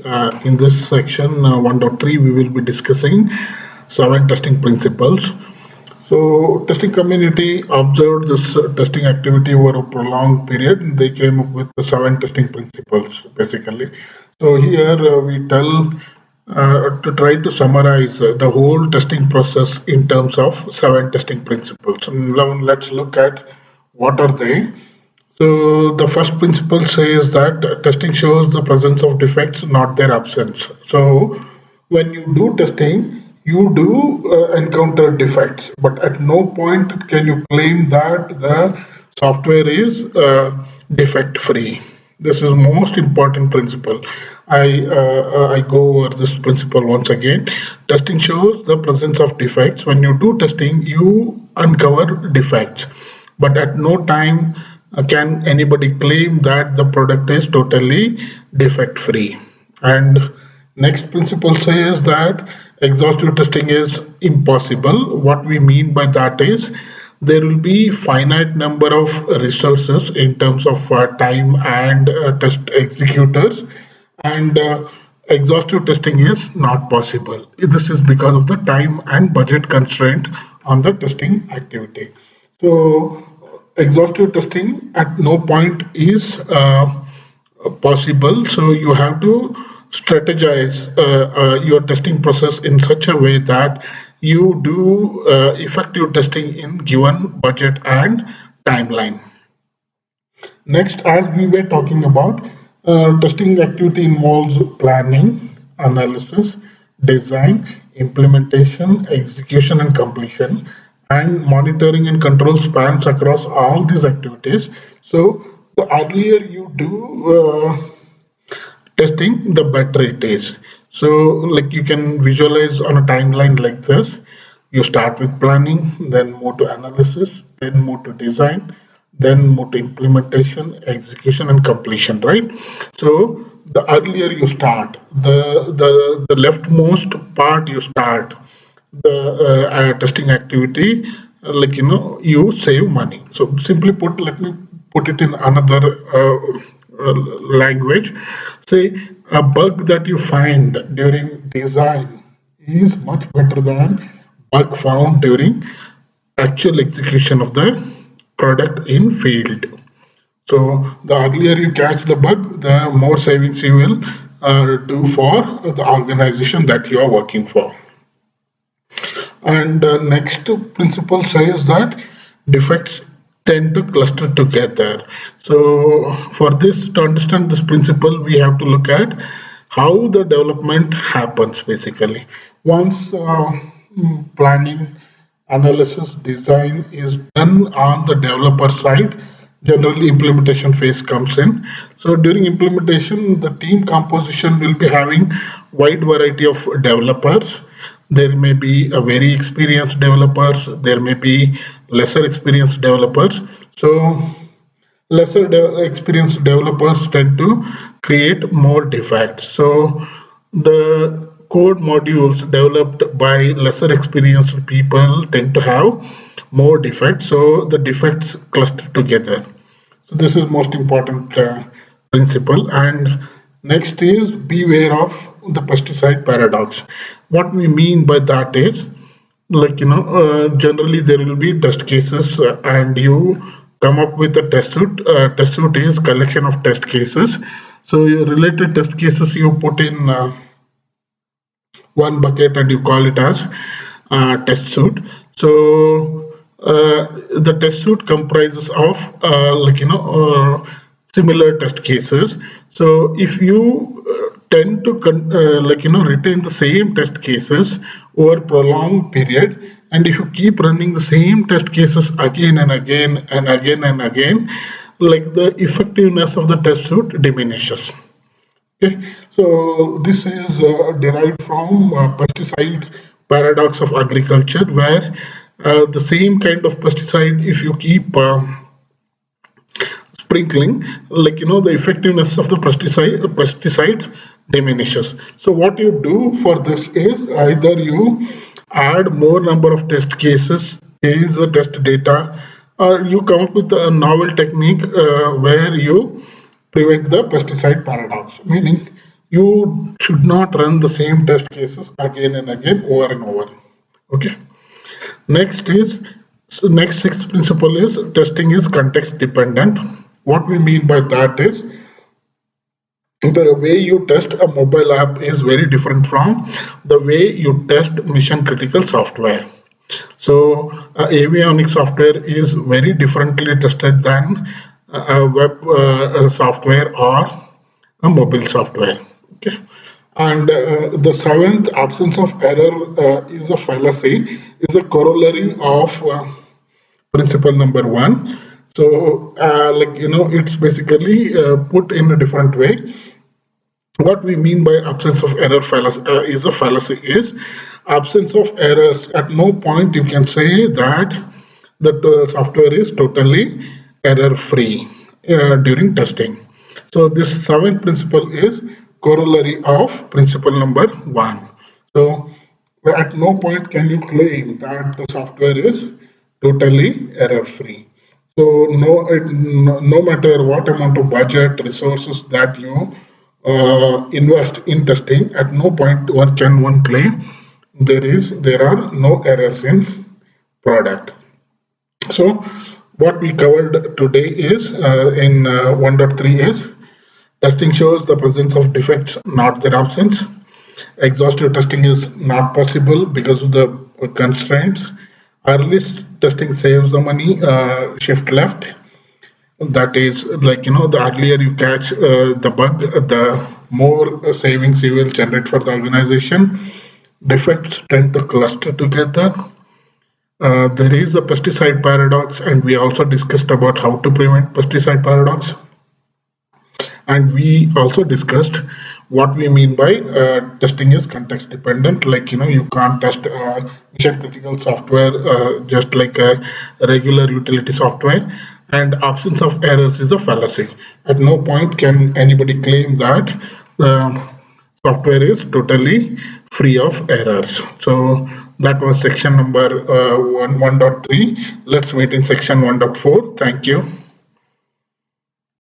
In this section 1.3, we will be discussing 7 testing principles. So, testing community observed this testing activity over a prolonged period. They came up with the 7 testing principles, basically. So here we tell to try to summarize the whole testing process in terms of 7 testing principles. Now let's look at what are they. So the first principle says that testing shows the presence of defects, not their absence. So when you do testing, you do encounter defects, but at no point can you claim that the software is defect free. This is most important principle. I go over this principle once again. Testing shows the presence of defects. When you do testing, you uncover defects, but at no time can anybody claim that the product is totally defect free. And next principle says that exhaustive testing is impossible. What we mean by that is there will be finite number of resources in terms of time and test executors, and exhaustive testing is not possible. This is because of the time and budget constraint on the testing activity. So exhaustive testing at no point is possible. So you have to strategize your testing process in such a way that you do effective testing in given budget and timeline. Next, as we were talking about, testing activity involves planning, analysis, design, implementation, execution, and completion, and monitoring and control spans across all these activities. So, the earlier you do testing, the better it is. So, like you can visualize on a timeline like this. You start with planning, then move to analysis, then move to design, then move to implementation, execution, and completion, right? So the earlier you start, the leftmost part you start, the testing activity, you save money. So simply put, let me put it in another language. Say a bug that you find during design is much better than bug found during actual execution of the product in field. So the earlier you catch the bug, the more savings you will do for the organization that you are working for. And next principle says that defects tend to cluster together. So for this, to understand this principle, we have to look at how the development happens basically. Once planning, analysis, design is done on the developer side, generally implementation phase comes in. So during implementation, the team composition will be having wide variety of developers. There may be a very experienced developers, there may be lesser experienced developers. So lesser experienced developers tend to create more defects. So the code modules developed by lesser experienced people tend to have more defects. So the defects cluster together. So this is most important principle. And next is beware of the pesticide paradox. What we mean by that is, generally there will be test cases, and you come up with a test suite. Test suite is collection of test cases. So your related test cases you put in one bucket and you call it as test suite. So the test suite comprises of similar test cases. So if you tend to retain the same test cases over prolonged period, and if you keep running the same test cases again and again and again and again, like the effectiveness of the test suite diminishes. Okay, so this is derived from pesticide paradox of agriculture, where the same kind of pesticide, if you keep sprinkling, the effectiveness of the pesticide diminishes. So what you do for this is either you add more number of test cases, change the test data, or you come up with a novel technique where you prevent the pesticide paradox, meaning You should not run the same test cases again and again over and over. Okay. Next is next sixth principle is testing is context dependent. What we mean by that is the way you test a mobile app is very different from the way you test mission critical software. So avionics software is very differently tested than a web software or a mobile software. Okay. And the seventh, absence of error is a fallacy, is a corollary of principle number one. So, it's basically put in a different way. What we mean by absence of error fallacy is a fallacy is absence of errors. At no point you can say that the software is totally error free during testing. So this seventh principle is corollary of principle number one. So at no point can you claim that the software is totally error free. So no matter what amount of budget resources that you invest in testing, at no point one claim there are no errors in product. So what we covered today is in 1.3 is testing shows the presence of defects, not their absence. Exhaustive testing is not possible because of the constraints. Early testing saves the money, shift left. That is the earlier you catch the bug, the more savings you will generate for the organization. Defects tend to cluster together. There is a pesticide paradox, and we also discussed about how to prevent pesticide paradox. And we also discussed what we mean by testing is context dependent. You can't test mission critical software just like a regular utility software. And absence of errors is a fallacy. At no point can anybody claim that the software is totally free of errors. So that was section number 1.3. Let's meet in section 1.4. Thank you.